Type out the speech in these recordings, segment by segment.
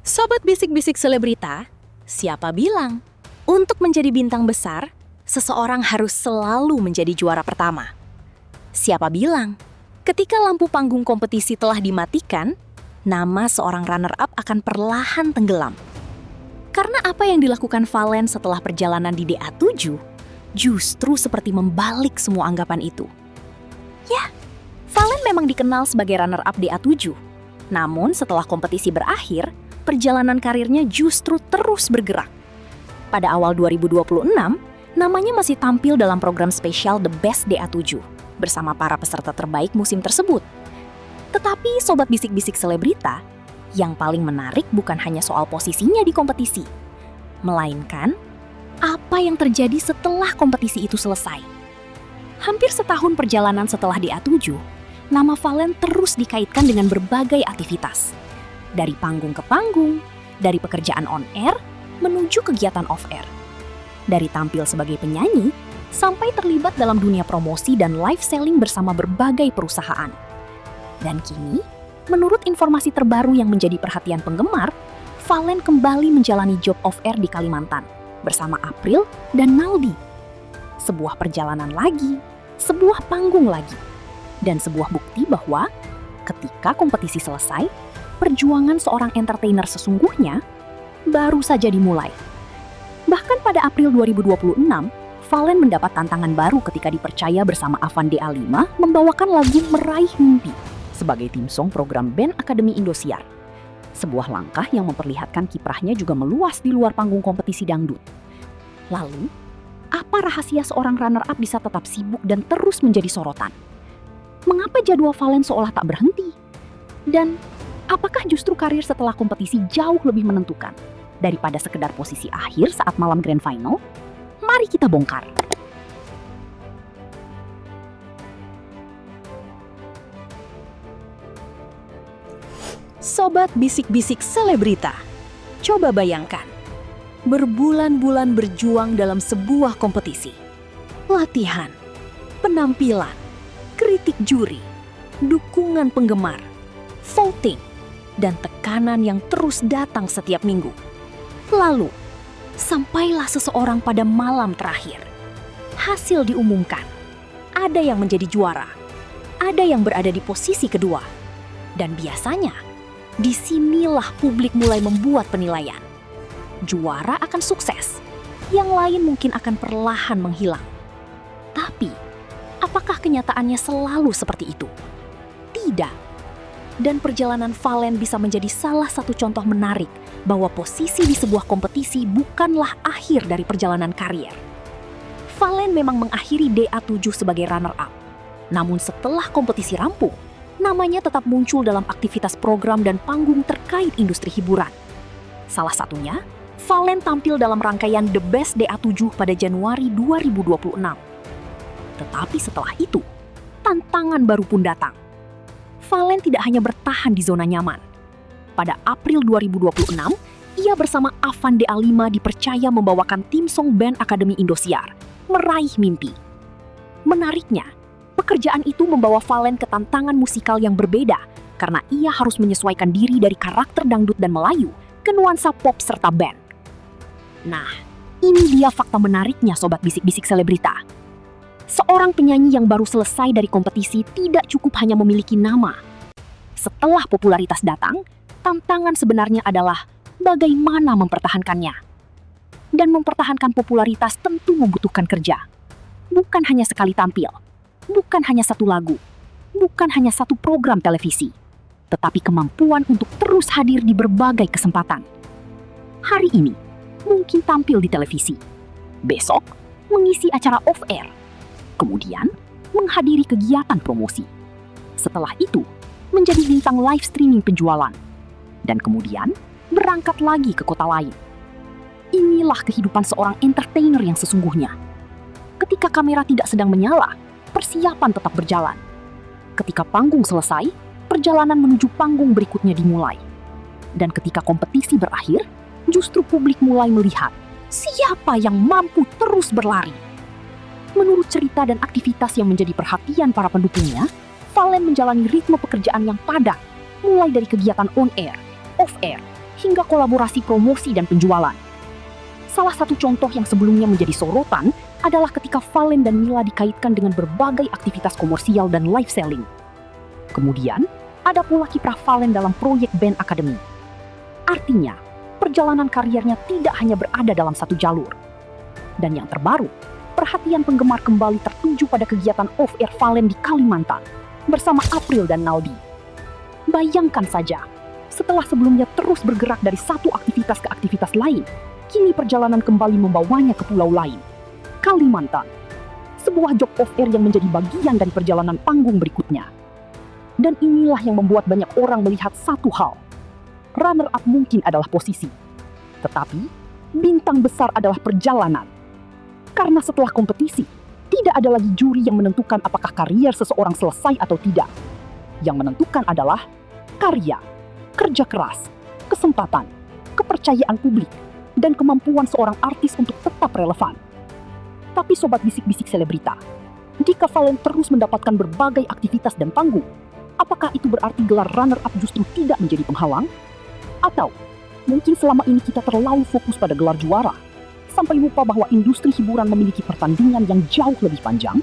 Sobat bisik-bisik selebrita, siapa bilang untuk menjadi bintang besar, seseorang harus selalu menjadi juara pertama? Siapa bilang ketika lampu panggung kompetisi telah dimatikan, nama seorang runner-up akan perlahan tenggelam? Karena apa yang dilakukan Valen setelah perjalanan di DA7 justru seperti membalik semua anggapan itu. Ya, Valen memang dikenal sebagai runner-up DA7. Namun setelah kompetisi berakhir, perjalanan karirnya justru terus bergerak. Pada awal 2026, namanya masih tampil dalam program spesial The Best DA7 bersama para peserta terbaik musim tersebut. Tetapi sobat bisik-bisik selebrita, yang paling menarik bukan hanya soal posisinya di kompetisi, melainkan apa yang terjadi setelah kompetisi itu selesai. Hampir setahun perjalanan setelah DA7, nama Valen terus dikaitkan dengan berbagai aktivitas. Dari panggung ke panggung, dari pekerjaan on air menuju kegiatan off air. Dari tampil sebagai penyanyi, sampai terlibat dalam dunia promosi dan live selling bersama berbagai perusahaan. Dan kini, menurut informasi terbaru yang menjadi perhatian penggemar, Valen kembali menjalani job off air di Kalimantan bersama April dan Naldi. Sebuah perjalanan lagi, sebuah panggung lagi, dan sebuah bukti bahwa ketika kompetisi selesai, perjuangan seorang entertainer sesungguhnya baru saja dimulai. Bahkan pada April 2026, Valen mendapat tantangan baru ketika dipercaya bersama Avan DA5 membawakan lagu Meraih Mimpi sebagai tim song program Band Akademi Indosiar. Sebuah langkah yang memperlihatkan kiprahnya juga meluas di luar panggung kompetisi dangdut. Lalu, apa rahasia seorang runner-up bisa tetap sibuk dan terus menjadi sorotan? Mengapa jadwal Valen seolah tak berhenti? Dan apakah justru karir setelah kompetisi jauh lebih menentukan daripada sekedar posisi akhir saat malam grand final? Mari kita bongkar. Sobat bisik-bisik selebrita, coba bayangkan, berbulan-bulan berjuang dalam sebuah kompetisi. Latihan, penampilan, kritik juri, dukungan penggemar, voting, dan tekanan yang terus datang setiap minggu. Lalu, sampailah seseorang pada malam terakhir. Hasil diumumkan. Ada yang menjadi juara, ada yang berada di posisi kedua. Dan biasanya, disinilah publik mulai membuat penilaian. Juara akan sukses, yang lain mungkin akan perlahan menghilang. Tapi, apakah kenyataannya selalu seperti itu? Tidak. Dan perjalanan Valen bisa menjadi salah satu contoh menarik bahwa posisi di sebuah kompetisi bukanlah akhir dari perjalanan karier. Valen memang mengakhiri DA7 sebagai runner-up. Namun setelah kompetisi rampung, namanya tetap muncul dalam aktivitas program dan panggung terkait industri hiburan. Salah satunya, Valen tampil dalam rangkaian The Best DA7 pada Januari 2026. Tetapi setelah itu, tantangan baru pun datang. Valen tidak hanya bertahan di zona nyaman. Pada April 2026, ia bersama Avan DA5 dipercaya membawakan tim song Band Akademi Indosiar, Meraih Mimpi. Menariknya, pekerjaan itu membawa Valen ke tantangan musikal yang berbeda karena ia harus menyesuaikan diri dari karakter dangdut dan Melayu ke nuansa pop serta band. Nah, ini dia fakta menariknya sobat bisik-bisik selebrita. Seorang penyanyi yang baru selesai dari kompetisi tidak cukup hanya memiliki nama. Setelah popularitas datang, tantangan sebenarnya adalah bagaimana mempertahankannya. Dan mempertahankan popularitas tentu membutuhkan kerja. Bukan hanya sekali tampil, bukan hanya satu lagu, bukan hanya satu program televisi, tetapi kemampuan untuk terus hadir di berbagai kesempatan. Hari ini, mungkin tampil di televisi. Besok, mengisi acara off-air. Kemudian, menghadiri kegiatan promosi. Setelah itu, menjadi bintang live streaming penjualan. Dan kemudian, berangkat lagi ke kota lain. Inilah kehidupan seorang entertainer yang sesungguhnya. Ketika kamera tidak sedang menyala, persiapan tetap berjalan. Ketika panggung selesai, perjalanan menuju panggung berikutnya dimulai. Dan ketika kompetisi berakhir, justru publik mulai melihat siapa yang mampu terus berlari. Menurut cerita dan aktivitas yang menjadi perhatian para pendukungnya, Valen menjalani ritme pekerjaan yang padat, mulai dari kegiatan on-air, off-air, hingga kolaborasi promosi dan penjualan. Salah satu contoh yang sebelumnya menjadi sorotan adalah ketika Valen dan Mila dikaitkan dengan berbagai aktivitas komersial dan live selling. Kemudian, ada pula kiprah Valen dalam proyek band Academy. Artinya, perjalanan karirnya tidak hanya berada dalam satu jalur. Dan yang terbaru, perhatian penggemar kembali tertuju pada kegiatan off-air Valen di Kalimantan bersama April dan Naldi. Bayangkan saja, setelah sebelumnya terus bergerak dari satu aktivitas ke aktivitas lain, kini perjalanan kembali membawanya ke pulau lain, Kalimantan. Sebuah job off-air yang menjadi bagian dari perjalanan panggung berikutnya. Dan inilah yang membuat banyak orang melihat satu hal. Runner-up mungkin adalah posisi, tetapi bintang besar adalah perjalanan. Karena setelah kompetisi, tidak ada lagi juri yang menentukan apakah karier seseorang selesai atau tidak. Yang menentukan adalah karya, kerja keras, kesempatan, kepercayaan publik, dan kemampuan seorang artis untuk tetap relevan. Tapi sobat bisik-bisik selebrita, jika Valen terus mendapatkan berbagai aktivitas dan panggung, apakah itu berarti gelar runner-up justru tidak menjadi penghalang? Atau mungkin selama ini kita terlalu fokus pada gelar juara, sampai lupa bahwa industri hiburan memiliki pertandingan yang jauh lebih panjang?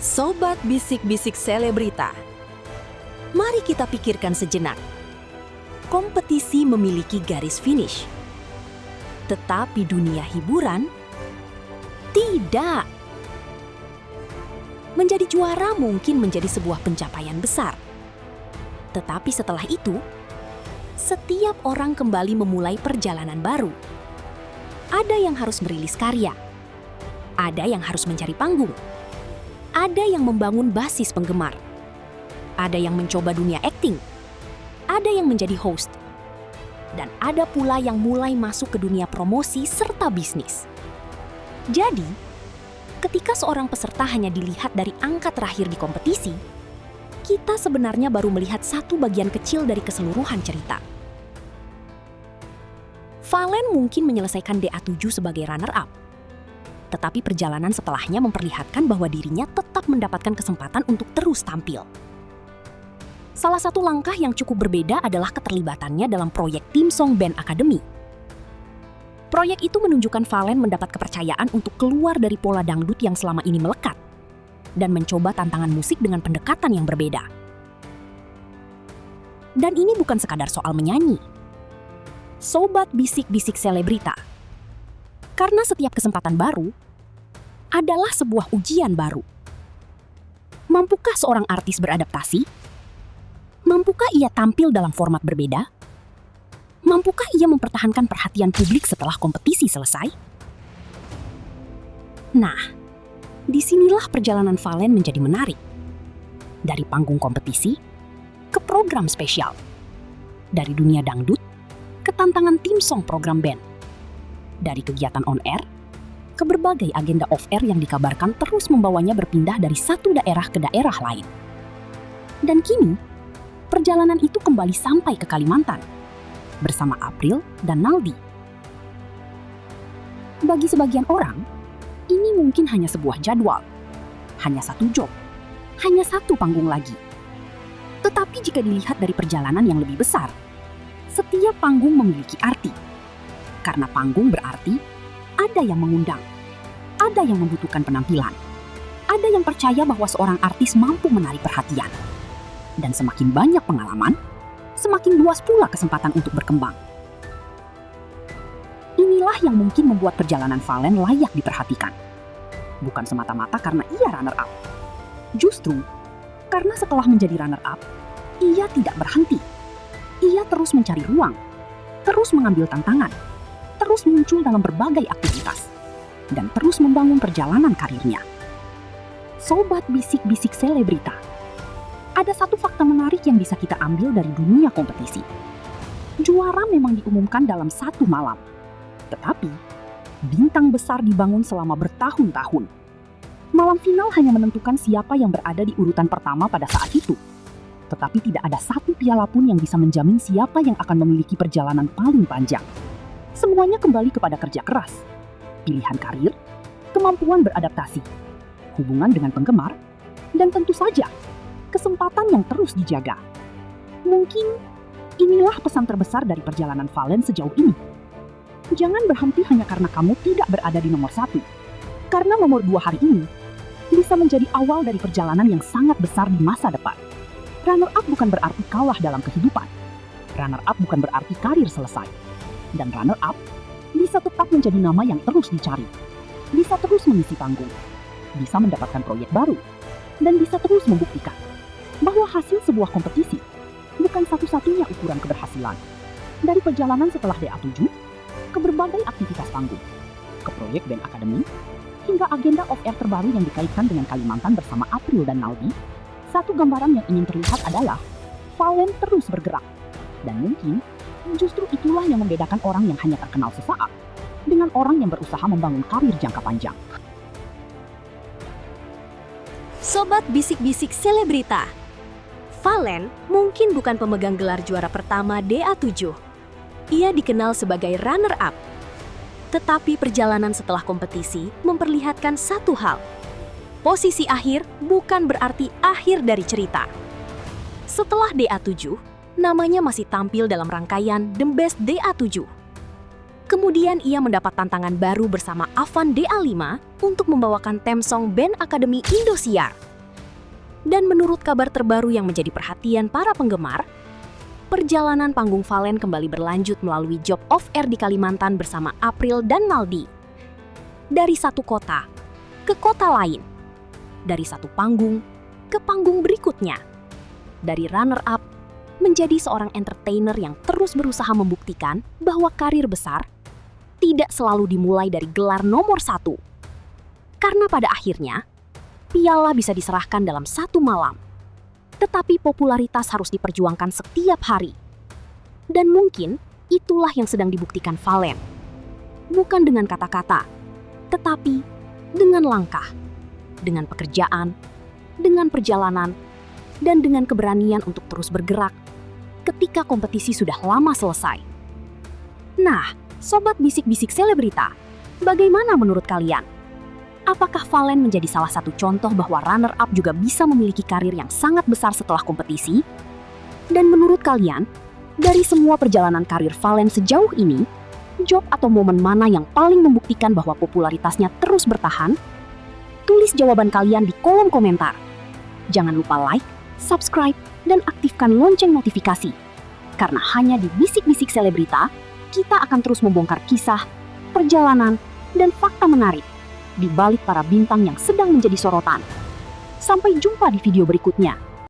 Sobat bisik-bisik selebrita, mari kita pikirkan sejenak. Kompetisi memiliki garis finish, tetapi dunia hiburan tidak. Menjadi juara mungkin menjadi sebuah pencapaian besar. Tetapi setelah itu, setiap orang kembali memulai perjalanan baru. Ada yang harus merilis karya, ada yang harus mencari panggung, ada yang membangun basis penggemar, ada yang mencoba dunia akting, ada yang menjadi host, dan ada pula yang mulai masuk ke dunia promosi serta bisnis. Jadi, ketika seorang peserta hanya dilihat dari angka terakhir di kompetisi, kita sebenarnya baru melihat satu bagian kecil dari keseluruhan cerita. Valen mungkin menyelesaikan DA7 sebagai runner-up, tetapi perjalanan setelahnya memperlihatkan bahwa dirinya tetap mendapatkan kesempatan untuk terus tampil. Salah satu langkah yang cukup berbeda adalah keterlibatannya dalam proyek Theme Song Band Academy. Proyek itu menunjukkan Valen mendapat kepercayaan untuk keluar dari pola dangdut yang selama ini melekat dan mencoba tantangan musik dengan pendekatan yang berbeda. Dan ini bukan sekadar soal menyanyi. Sobat bisik-bisik selebrita, karena setiap kesempatan baru adalah sebuah ujian baru. Mampukah seorang artis beradaptasi? Mampukah ia tampil dalam format berbeda? Mampukah ia mempertahankan perhatian publik setelah kompetisi selesai? Nah, disinilah perjalanan Valen menjadi menarik. Dari panggung kompetisi ke program spesial. Dari dunia dangdut ke tantangan tim song program band. Dari kegiatan on-air ke berbagai agenda off-air yang dikabarkan terus membawanya berpindah dari satu daerah ke daerah lain. Dan kini, perjalanan itu kembali sampai ke Kalimantan bersama April dan Naldi. Bagi sebagian orang, ini mungkin hanya sebuah jadwal, hanya satu job, hanya satu panggung lagi. Tetapi jika dilihat dari perjalanan yang lebih besar, setiap panggung memiliki arti. Karena panggung berarti ada yang mengundang, ada yang membutuhkan penampilan, ada yang percaya bahwa seorang artis mampu menarik perhatian. Dan semakin banyak pengalaman, semakin luas pula kesempatan untuk berkembang. Inilah yang mungkin membuat perjalanan Valen layak diperhatikan. Bukan semata-mata karena ia runner-up. Justru, karena setelah menjadi runner-up, ia tidak berhenti. Ia terus mencari ruang, terus mengambil tantangan, terus muncul dalam berbagai aktivitas, dan terus membangun perjalanan karirnya. Sobat bisik-bisik selebrita, ada satu fakta menarik yang bisa kita ambil dari dunia kompetisi. Juara memang diumumkan dalam satu malam. Tetapi, bintang besar dibangun selama bertahun-tahun. Malam final hanya menentukan siapa yang berada di urutan pertama pada saat itu. Tetapi tidak ada satu piala pun yang bisa menjamin siapa yang akan memiliki perjalanan paling panjang. Semuanya kembali kepada kerja keras, pilihan karir, kemampuan beradaptasi, hubungan dengan penggemar, Dan tentu saja, kesempatan yang terus dijaga. Mungkin inilah pesan terbesar dari perjalanan Valen sejauh ini. Jangan berhenti hanya karena kamu tidak berada di nomor 1. Karena nomor 2 hari ini bisa menjadi awal dari perjalanan yang sangat besar di masa depan. Runner up bukan berarti kalah dalam kehidupan. Runner up bukan berarti karir selesai. Dan runner up bisa tetap menjadi nama yang terus dicari. Bisa terus mengisi panggung. Bisa mendapatkan proyek baru. Dan bisa terus membuktikan bahwa hasil sebuah kompetisi bukan satu-satunya ukuran keberhasilan. Dari perjalanan setelah DA7, ke berbagai aktivitas panggung, ke proyek band akademi, hingga agenda off-air terbaru yang dikaitkan dengan Kalimantan bersama April dan Naldi, satu gambaran yang ingin terlihat adalah Valen terus bergerak. Dan mungkin justru itulah yang membedakan orang yang hanya terkenal sesaat dengan orang yang berusaha membangun karir jangka panjang. Sobat bisik-bisik selebrita, Valen mungkin bukan pemegang gelar juara pertama DA7. Ia dikenal sebagai runner-up. Tetapi perjalanan setelah kompetisi memperlihatkan satu hal. Posisi akhir bukan berarti akhir dari cerita. Setelah DA7, namanya masih tampil dalam rangkaian The Best DA7. Kemudian ia mendapat tantangan baru bersama Avan DA5 untuk membawakan theme song band akademi Indosiar. Dan menurut kabar terbaru yang menjadi perhatian para penggemar, perjalanan panggung Valen kembali berlanjut melalui job off-air di Kalimantan bersama April dan Naldi. Dari satu kota ke kota lain, dari satu panggung ke panggung berikutnya, dari runner-up menjadi seorang entertainer yang terus berusaha membuktikan bahwa karir besar tidak selalu dimulai dari gelar nomor 1. Karena pada akhirnya, piala bisa diserahkan dalam satu malam. Tetapi popularitas harus diperjuangkan setiap hari. Dan mungkin itulah yang sedang dibuktikan Valen. Bukan dengan kata-kata, tetapi dengan langkah, dengan pekerjaan, dengan perjalanan, dan dengan keberanian untuk terus bergerak ketika kompetisi sudah lama selesai. Nah, sobat bisik-bisik selebrita, bagaimana menurut kalian? Apakah Valen menjadi salah satu contoh bahwa runner-up juga bisa memiliki karir yang sangat besar setelah kompetisi? Dan menurut kalian, dari semua perjalanan karir Valen sejauh ini, job atau momen mana yang paling membuktikan bahwa popularitasnya terus bertahan? Tulis jawaban kalian di kolom komentar. Jangan lupa like, subscribe, dan aktifkan lonceng notifikasi. Karena hanya di Bisik-Bisik Selebrita, kita akan terus membongkar kisah, perjalanan, dan fakta menarik di balik para bintang yang sedang menjadi sorotan. Sampai jumpa di video berikutnya.